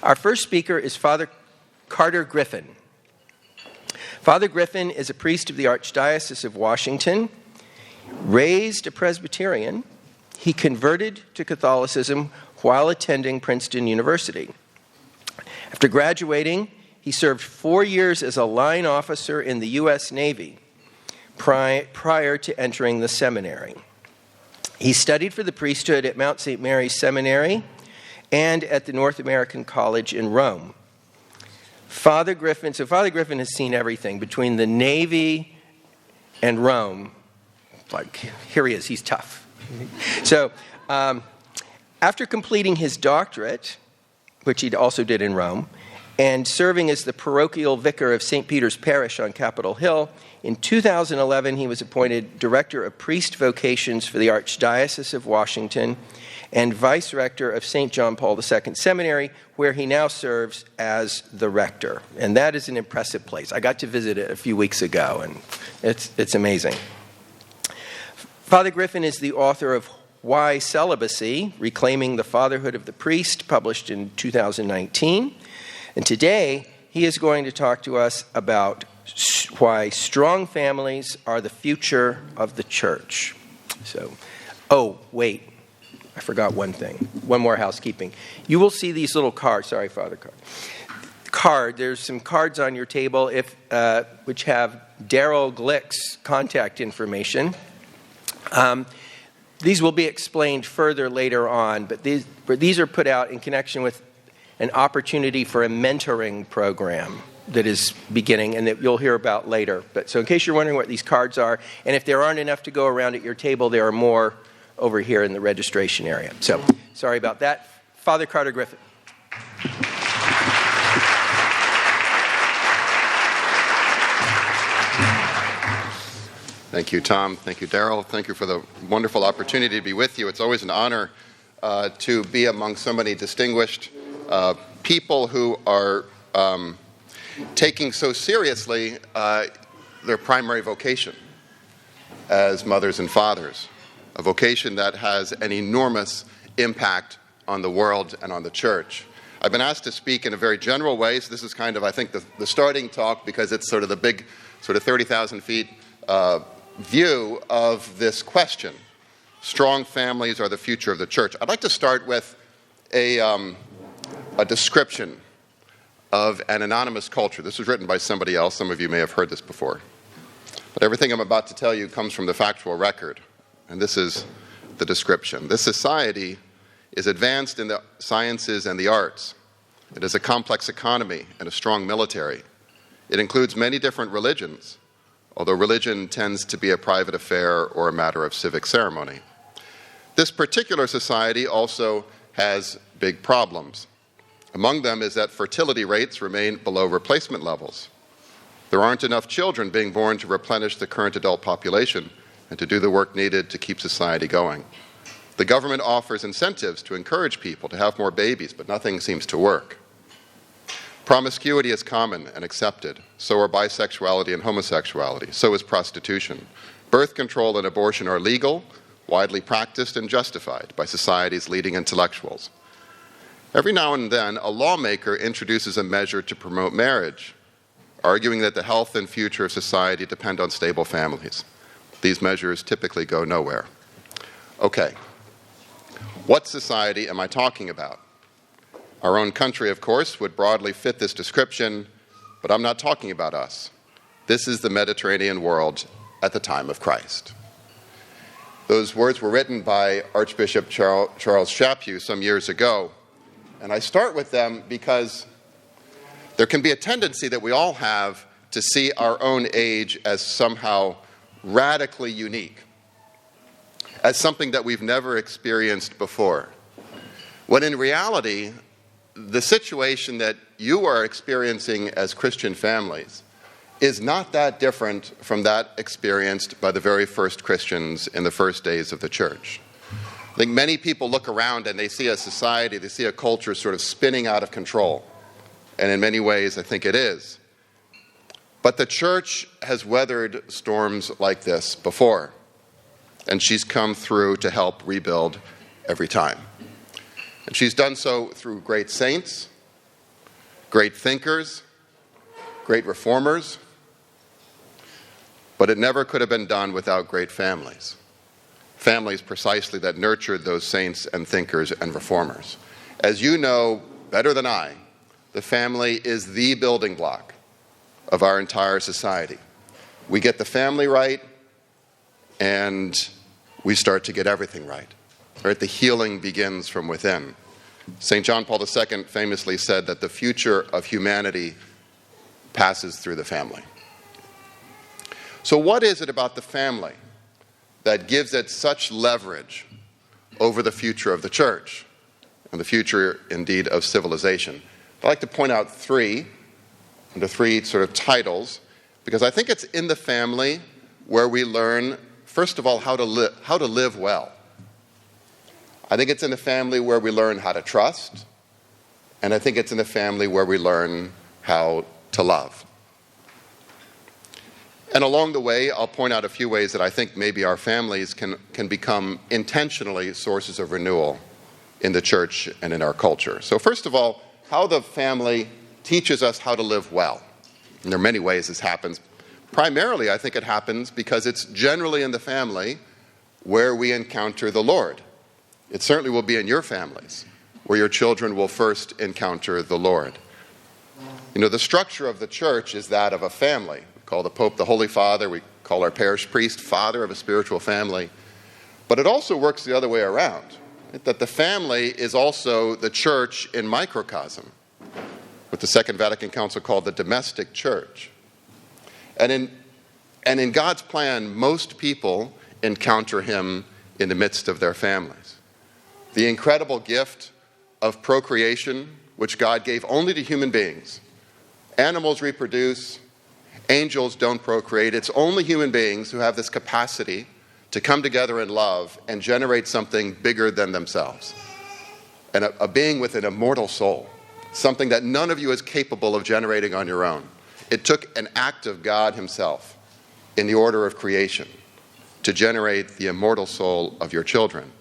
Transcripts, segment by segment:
Our first speaker is Father Carter Griffin. Father Griffin is a priest of the Archdiocese of Washington. Raised a Presbyterian, he converted to Catholicism while attending Princeton University. After graduating, he served 4 years as a line officer in the U.S. Navy prior to entering the seminary. He studied for the priesthood at Mount St. Mary's Seminary and at the North American College in Rome. Father Griffin has seen everything between the Navy and Rome. Like, here he is, he's tough. So, after completing his doctorate, which he also did in Rome, and serving as the parochial vicar of St. Peter's Parish on Capitol Hill, in 2011 he was appointed Director of Priest Vocations for the Archdiocese of Washington and Vice Rector of St. John Paul II Seminary, where he now serves as the rector. And that is an impressive place. I got to visit it a few weeks ago, and it's amazing. Father Griffin is the author of Why Celibacy? Reclaiming the Fatherhood of the Priest, published in 2019. And today, he is going to talk to us about why strong families are the future of the church. Wait, I forgot one thing. One more housekeeping. You will see these little cards. Sorry, Father. There's some cards on your table which have Daryl Glick's contact information. These will be explained further later on, but these are put out in connection with an opportunity for a mentoring program that is beginning and that you'll hear about later. So in case you're wondering what these cards are, and if there aren't enough to go around at your table, there are more over here in the registration area. So sorry about that. Father Carter Griffin. Thank you, Tom. Thank you, Daryl. Thank you for the wonderful opportunity to be with you. It's always an honor to be among so many distinguished people who are taking so seriously their primary vocation as mothers and fathers, a vocation that has an enormous impact on the world and on the church. I've been asked to speak in a very general way, so this is kind of, I think, the starting talk, because it's sort of the big, sort of 30,000 feet view of this question. Strong families are the future of the church. I'd like to start with a description of an anonymous culture. This was written by somebody else. Some of you may have heard this before. But everything I'm about to tell you comes from the factual record. And this is the description. This society is advanced in the sciences and the arts. It has a complex economy and a strong military. It includes many different religions, although religion tends to be a private affair or a matter of civic ceremony. This particular society also has big problems. Among them is that fertility rates remain below replacement levels. There aren't enough children being born to replenish the current adult population and to do the work needed to keep society going. The government offers incentives to encourage people to have more babies, but nothing seems to work. Promiscuity is common and accepted. So are bisexuality and homosexuality. So is prostitution. Birth control and abortion are legal, widely practiced, and justified by society's leading intellectuals. Every now and then, a lawmaker introduces a measure to promote marriage, arguing that the health and future of society depend on stable families. These measures typically go nowhere. Okay, what society am I talking about? Our own country, of course, would broadly fit this description, but I'm not talking about us. This is the Mediterranean world at the time of Christ. Those words were written by Archbishop Charles Chaput some years ago, and I start with them because there can be a tendency that we all have to see our own age as somehow radically unique, as something that we've never experienced before, when in reality, the situation that you are experiencing as Christian families is not that different from that experienced by the very first Christians in the first days of the church. I think many people look around and they see a society, they see a culture sort of spinning out of control. And in many ways, I think it is. But the church has weathered storms like this before. And she's come through to help rebuild every time. And she's done so through great saints, great thinkers, great reformers, but it never could have been done without great families. Families precisely that nurtured those saints and thinkers and reformers. As you know better than I, the family is the building block of our entire society. We get the family right, and we start to get everything right. Right? The healing begins from within. St. John Paul II famously said that the future of humanity passes through the family. So what is it about the family that gives it such leverage over the future of the church and the future, indeed, of civilization? I'd like to point out three sort of titles, because I think it's in the family where we learn, first of all, how to live well. I think it's in the family where we learn how to trust, and I think it's in the family where we learn how to love. And along the way, I'll point out a few ways that I think maybe our families can become intentionally sources of renewal in the church and in our culture. So first of all, how the family teaches us how to live well. And there are many ways this happens. Primarily, I think it happens because it's generally in the family where we encounter the Lord. It certainly will be in your families where your children will first encounter the Lord. You know, the structure of the church is that of a family. We call the Pope the Holy Father. We call our parish priest father of a spiritual family. But it also works the other way around, right? That the family is also the church in microcosm, what the Second Vatican Council called the domestic church. And in God's plan, most people encounter him in the midst of their families. The incredible gift of procreation, which God gave only to human beings. Animals reproduce, angels don't procreate. It's only human beings who have this capacity to come together in love and generate something bigger than themselves. And a being with an immortal soul, something that none of you is capable of generating on your own. It took an act of God himself in the order of creation to generate the immortal soul of your children.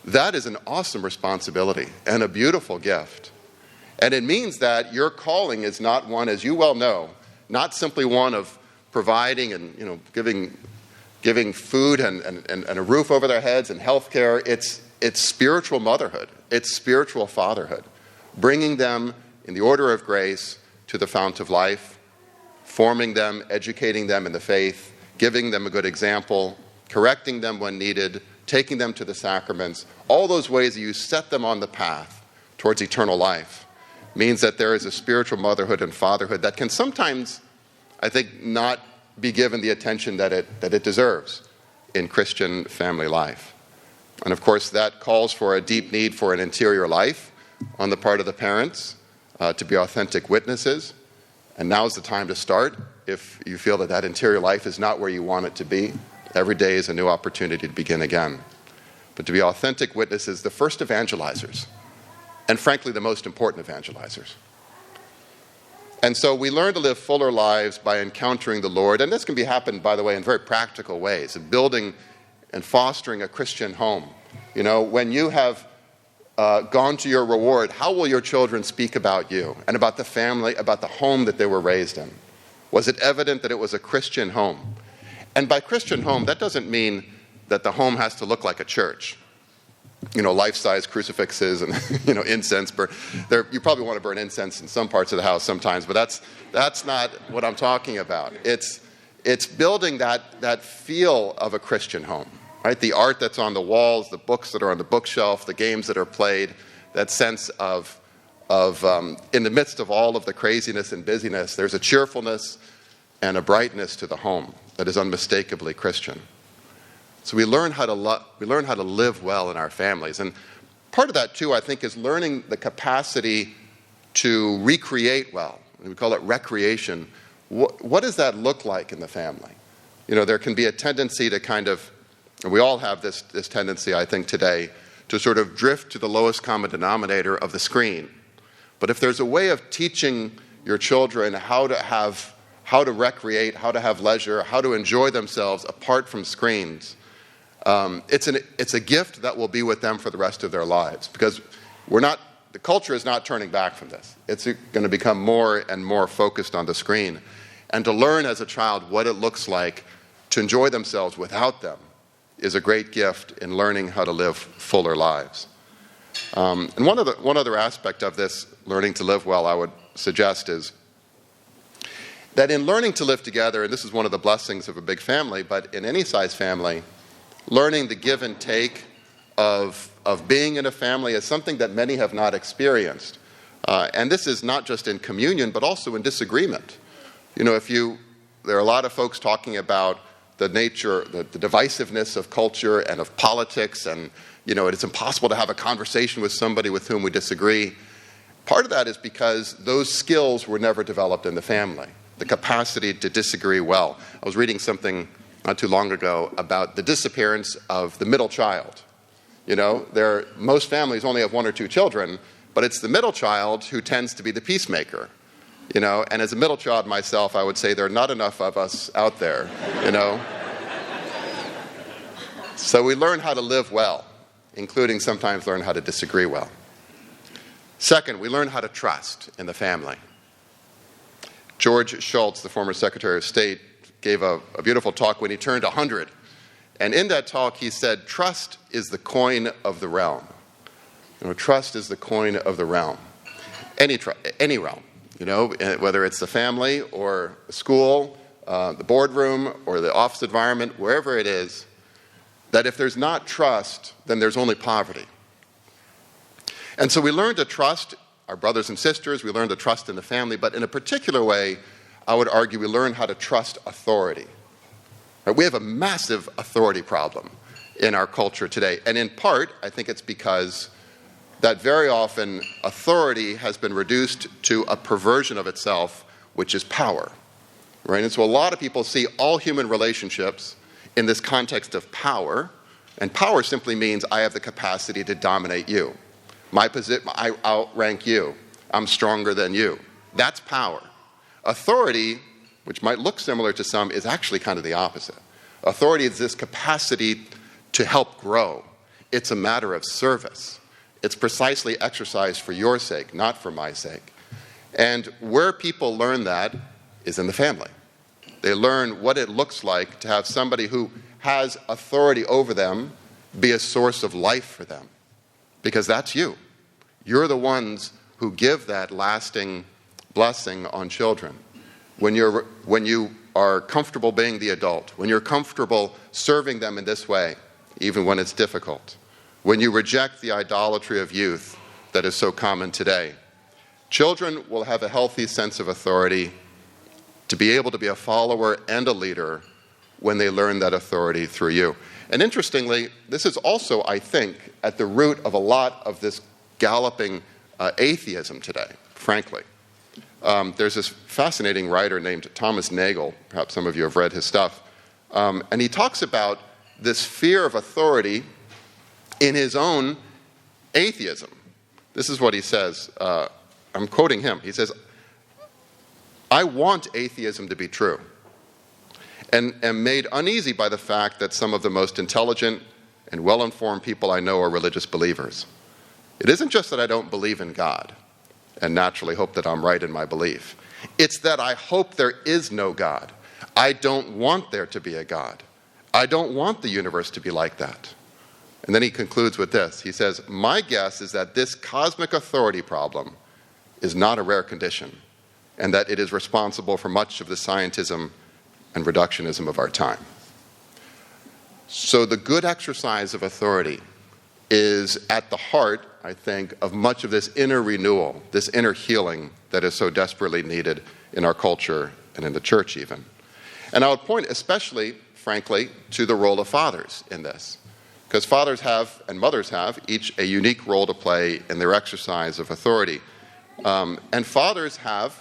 That is an awesome responsibility and a beautiful gift. And it means that your calling is not one, as you well know, not simply one of providing and giving food and a roof over their heads and health care. It's spiritual motherhood. It's spiritual fatherhood. Bringing them in the order of grace to the fount of life, forming them, educating them in the faith, giving them a good example, correcting them when needed, taking them to the sacraments. All those ways that you set them on the path towards eternal life means that there is a spiritual motherhood and fatherhood that can sometimes, I think, not be given the attention that it deserves in Christian family life. And of course, that calls for a deep need for an interior life on the part of the parents to be authentic witnesses. And now's the time to start. If you feel that interior life is not where you want it to be, every day is a new opportunity to begin again. But to be authentic witnesses, the first evangelizers, and frankly, the most important evangelizers. And so we learn to live fuller lives by encountering the Lord. And this can be happened, by the way, in very practical ways, in building and fostering a Christian home. You know, when you have gone to your reward, how will your children speak about you and about the family, about the home that they were raised in? Was it evident that it was a Christian home? And by Christian home, that doesn't mean that the home has to look like a church. You know, life-size crucifixes and, incense. You probably want to burn incense in some parts of the house sometimes, but that's not what I'm talking about. It's building that feel of a Christian home, right? The art that's on the walls, the books that are on the bookshelf, the games that are played, that sense of in the midst of all of the craziness and busyness, there's a cheerfulness and a brightness to the home that is unmistakably Christian. So we learn how to live well in our families. And part of that, too, I think, is learning the capacity to recreate well. We call it recreation. What does that look like in the family? You know, there can be a tendency to and we all have this tendency, I think, today, to sort of drift to the lowest common denominator of the screen. But if there's a way of teaching your children how to recreate, how to have leisure, how to enjoy themselves apart from screens, it's a gift that will be with them for the rest of their lives, because we're not the culture is not turning back from this. It's going to become more and more focused on the screen. And to learn as a child what it looks like to enjoy themselves without them is a great gift in learning how to live fuller lives. And one other aspect of this learning to live well I would suggest is that in learning to live together, and this is one of the blessings of a big family, but in any size family, learning the give and take of being in a family is something that many have not experienced. And this is not just in communion, but also in disagreement. You know, there are a lot of folks talking about the nature, the divisiveness of culture and of politics, and, you know, it's impossible to have a conversation with somebody with whom we disagree. Part of that is because those skills were never developed in the family, the capacity to disagree well. I was reading something not too long ago about the disappearance of the middle child. You know, most families only have one or two children, but it's the middle child who tends to be the peacemaker. You know, and as a middle child myself, I would say there are not enough of us out there, you know. So we learn how to live well, including sometimes learn how to disagree well. Second, we learn how to trust in the family. George Shultz, the former Secretary of State, gave a beautiful talk when he turned 100. And in that talk, he said, trust is the coin of the realm. You know, trust is the coin of the realm. Any realm. You know, whether it's the family or the school, the boardroom or the office environment, wherever it is, that if there's not trust, then there's only poverty. And so we learn to trust our brothers and sisters, we learn to trust in the family, but in a particular way, I would argue we learn how to trust authority. Right? We have a massive authority problem in our culture today. And in part, I think it's because that very often authority has been reduced to a perversion of itself, which is power. Right? And so a lot of people see all human relationships in this context of power, and power simply means I have the capacity to dominate you. I outrank you. I'm stronger than you. That's power. Authority, which might look similar to some, is actually kind of the opposite. Authority is this capacity to help grow. It's a matter of service. It's precisely exercised for your sake, not for my sake. And where people learn that is in the family. They learn what it looks like to have somebody who has authority over them be a source of life for them. Because that's you. You're the ones who give that lasting blessing on children. When you are comfortable being the adult, when you're comfortable serving them in this way, even when it's difficult, when you reject the idolatry of youth that is so common today, children will have a healthy sense of authority to be able to be a follower and a leader when they learn that authority through you. And interestingly, this is also, I think, at the root of a lot of this galloping atheism today, frankly. There's this fascinating writer named Thomas Nagel, perhaps some of you have read his stuff, and he talks about this fear of authority in his own atheism. This is what he says. I'm quoting him. He says, I want atheism to be true, and am made uneasy by the fact that some of the most intelligent and well-informed people I know are religious believers. It isn't just that I don't believe in God and naturally hope that I'm right in my belief. It's that I hope there is no God. I don't want there to be a God. I don't want the universe to be like that. And then he concludes with this. He says, my guess is that this cosmic authority problem is not a rare condition, and that it is responsible for much of the scientism and reductionism of our time. So the good exercise of authority is at the heart, I think, of much of this inner renewal, this inner healing that is so desperately needed in our culture and in the church even. And I would point especially, frankly, to the role of fathers in this. Because fathers have, and mothers have, each a unique role to play in their exercise of authority. And fathers have,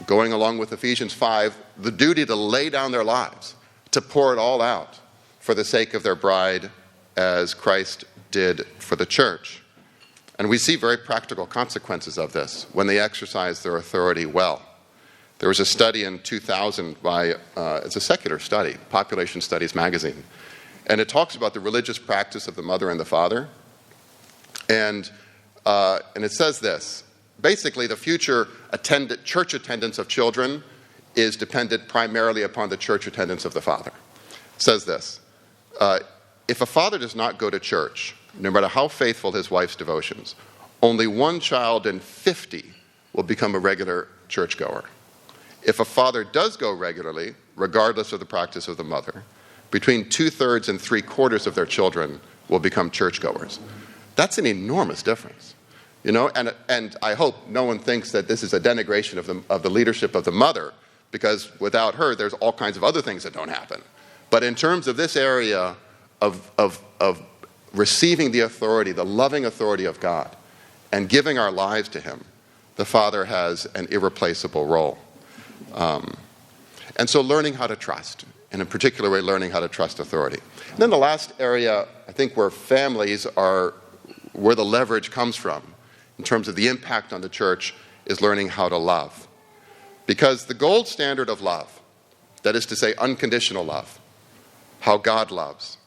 going along with Ephesians 5, the duty to lay down their lives, to pour it all out for the sake of their bride, as Christ did for the church. And we see very practical consequences of this when they exercise their authority well. There was a study in 2000 by, it's a secular study, Population Studies magazine, and it talks about the religious practice of the mother and the father. And and it says this. Basically, the future church attendance of children is dependent primarily upon the church attendance of the father. It says this. If a father does not go to church, no matter how faithful his wife's devotions, only one child in 50 will become a regular churchgoer. If a father does go regularly, regardless of the practice of the mother, between 2/3 and 3/4 of their children will become churchgoers. That's an enormous difference. And I hope no one thinks that this is a denigration of the leadership of the mother, because without her, there's all kinds of other things that don't happen. But in terms of this area of receiving the authority, the loving authority of God, and giving our lives to him, the father has an irreplaceable role. And so learning how to trust, and in particular way, learning how to trust authority. And then the last area, I think, where families are, where the leverage comes from, in terms of the impact on the church, is learning how to love. Because the gold standard of love, that is to say unconditional love, how God loves,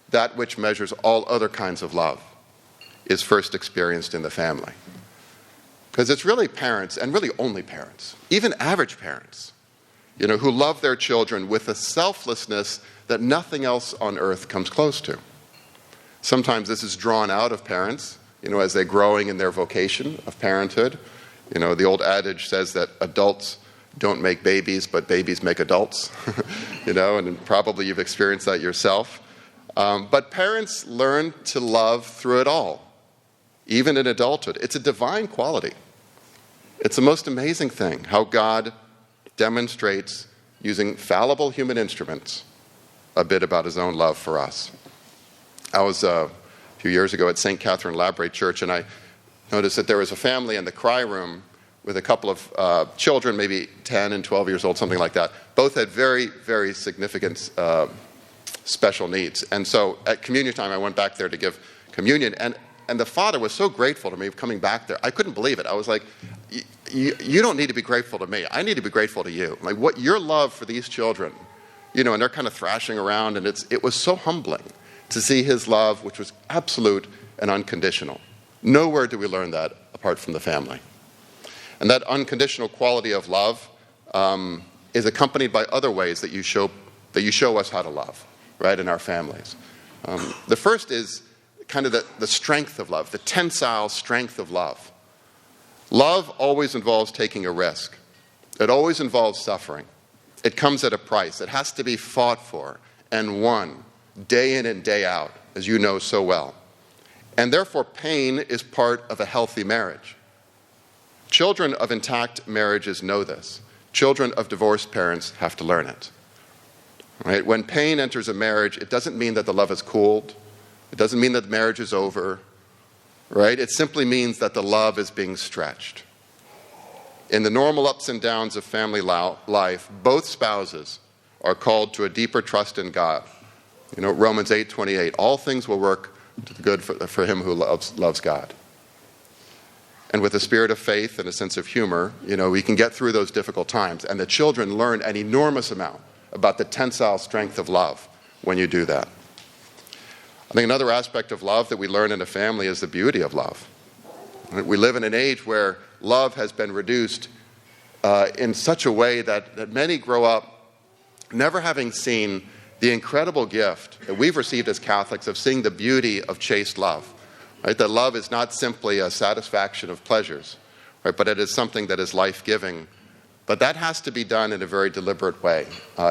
that which measures all other kinds of love, is first experienced in the family. Because it's really parents, and really only parents, even average parents, who love their children with a selflessness that nothing else on earth comes close to. Sometimes this is drawn out of parents, as they're growing in their vocation of parenthood. The old adage says that adults don't make babies, but babies make adults, and probably you've experienced that yourself. But parents learn to love through it all, even in adulthood. It's a divine quality. It's the most amazing thing, how God demonstrates, using fallible human instruments, a bit about his own love for us. I was a few years ago at St. Catherine Labouré Church, and I noticed that there was a family in the cry room with a couple of children, maybe 10 and 12 years old, something like that. Both had very, very significant special needs. And so at communion time, I went back there to give communion, and the father was so grateful to me coming back there. I couldn't believe it. I was like, you don't need to be grateful to me. I need to be grateful to you. Like, what your love for these children, and they're kind of thrashing around, and it was so humbling to see his love, which was absolute and unconditional. Nowhere do we learn that apart from the family. And that unconditional quality of love is accompanied by other ways that you show us how to love, right, in our families. The first is kind of the strength of love, the tensile strength of love. Love always involves taking a risk. It always involves suffering. It comes at a price. It has to be fought for and won day in and day out, as you know so well. And therefore, pain is part of a healthy marriage. Children of intact marriages know this. Children of divorced parents have to learn it. Right? When pain enters a marriage, it doesn't mean that the love is cooled. It doesn't mean that the marriage is over. Right? It simply means that the love is being stretched. In the normal ups and downs of family life, both spouses are called to a deeper trust in God. Romans 8:28, all things will work to the good for him who loves God. And with a spirit of faith and a sense of humor, we can get through those difficult times. And the children learn an enormous amount about the tensile strength of love when you do that. I think another aspect of love that we learn in a family is the beauty of love. We live in an age where love has been reduced in such a way that many grow up never having seen the incredible gift that we've received as Catholics of seeing the beauty of chaste love. Right? That love is not simply a satisfaction of pleasures, right? But it is something that is life-giving. But that has to be done in a very deliberate way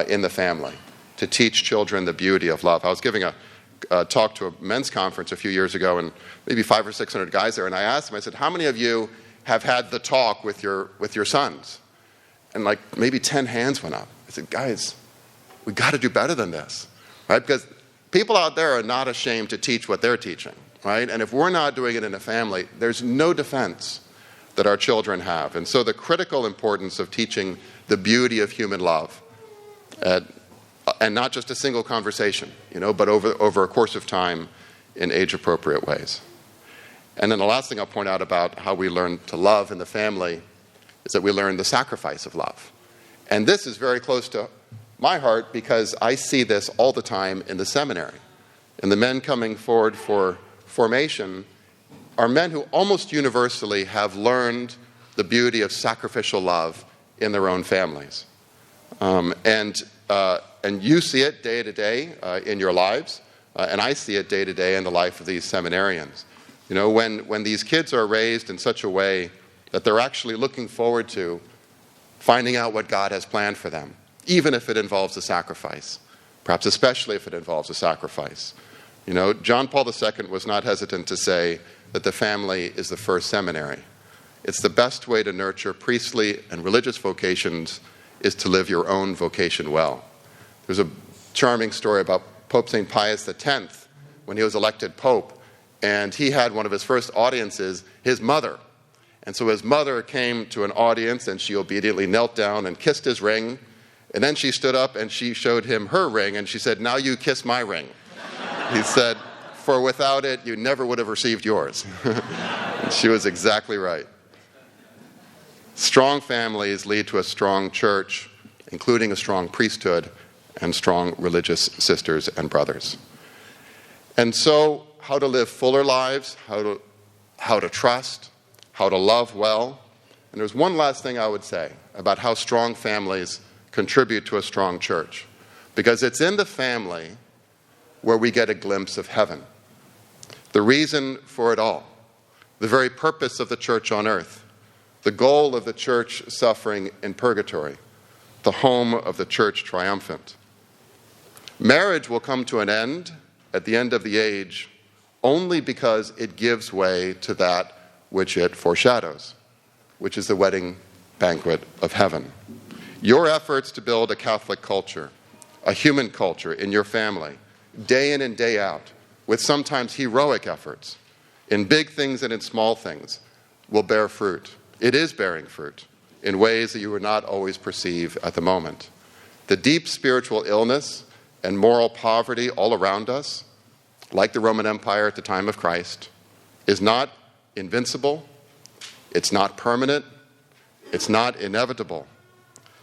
in the family to teach children the beauty of love. I was giving a talk to a men's conference a few years ago, and maybe 500 or 600 guys there, and I asked them, I said, how many of you have had the talk with your sons? And like maybe 10 hands went up. I said, guys, we got to do better than this, right? Because people out there are not ashamed to teach what they're teaching, right? And if we're not doing it in a family, there's no defense that our children have. And so the critical importance of teaching the beauty of human love, and not just a single conversation, but over a course of time in age-appropriate ways. And then the last thing I'll point out about how we learn to love in the family is that we learn the sacrifice of love. And this is very close to my heart because I see this all the time in the seminary. And the men coming forward for formation, are men who almost universally have learned the beauty of sacrificial love in their own families. And you see it day to day in your lives, and I see it day to day in the life of these seminarians. You know, when these kids are raised in such a way that they're actually looking forward to finding out what God has planned for them, even if it involves a sacrifice, perhaps especially if it involves a sacrifice. You know, John Paul II was not hesitant to say that the family is the first seminary. It's the best way to nurture priestly and religious vocations is to live your own vocation well. There's a charming story about Pope St. Pius X when he was elected Pope, and he had one of his first audiences, his mother. And so his mother came to an audience, and she obediently knelt down and kissed his ring. And then she stood up and she showed him her ring, and she said, "Now you kiss my ring." He said, "For without it, you never would have received yours." And she was exactly right. Strong families lead to a strong church, including a strong priesthood and strong religious sisters and brothers. And so, how to live fuller lives, how to trust, how to love well. And there's one last thing I would say about how strong families contribute to a strong church. Because it's in the family where we get a glimpse of heaven. The reason for it all. The very purpose of the church on earth. The goal of the church suffering in purgatory. The home of the church triumphant. Marriage will come to an end at the end of the age only because it gives way to that which it foreshadows, which is the wedding banquet of heaven. Your efforts to build a Catholic culture, a human culture in your family, day in and day out, with sometimes heroic efforts, in big things and in small things, will bear fruit. It is bearing fruit in ways that you would not always perceive at the moment. The deep spiritual illness and moral poverty all around us, like the Roman Empire at the time of Christ, is not invincible, it's not permanent, it's not inevitable.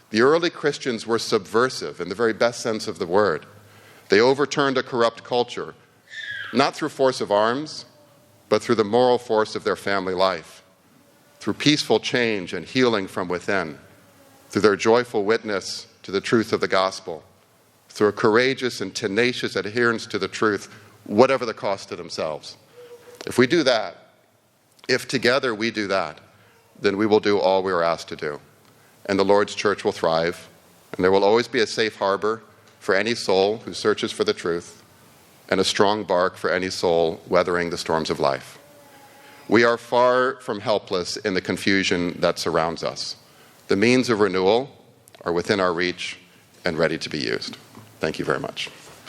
The early Christians were subversive in the very best sense of the word. They overturned a corrupt culture, not through force of arms, but through the moral force of their family life, through peaceful change and healing from within, through their joyful witness to the truth of the gospel, through a courageous and tenacious adherence to the truth, whatever the cost to themselves. If we do that, if together we do that, then we will do all we are asked to do. And the Lord's church will thrive, and there will always be a safe harbor for any soul who searches for the truth, and a strong bark for any soul weathering the storms of life. We are far from helpless in the confusion that surrounds us. The means of renewal are within our reach and ready to be used. Thank you very much.